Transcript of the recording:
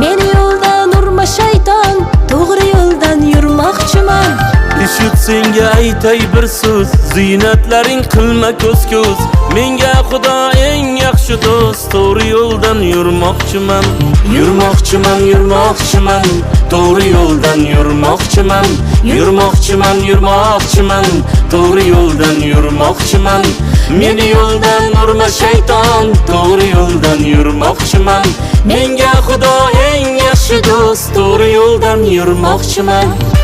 Meni yo'ldan urma shayton, to'g'ri yo'ldan yurmoqchiman. Eshit senga aytay bir so'z, ziynatlaring qilma ko'z-ko'z. Menga Xudo eng yaxshi do'st, to'g'ri yo'ldan yurmoqchiman. Yurmoqchiman, yurmoqchiman, to'g'ri yo'ldan yurmoqchiman. Yurmoqchiman, yurmoqchiman, to'g'ri yo'ldan yurmoqchiman. Meni yo'ldan urma shayton, to'g'ri yo'ldan yurmoqchiman. Menga Xudo eng yaxshi do'st, to'g'ri yo'ldan yurmoqchiman.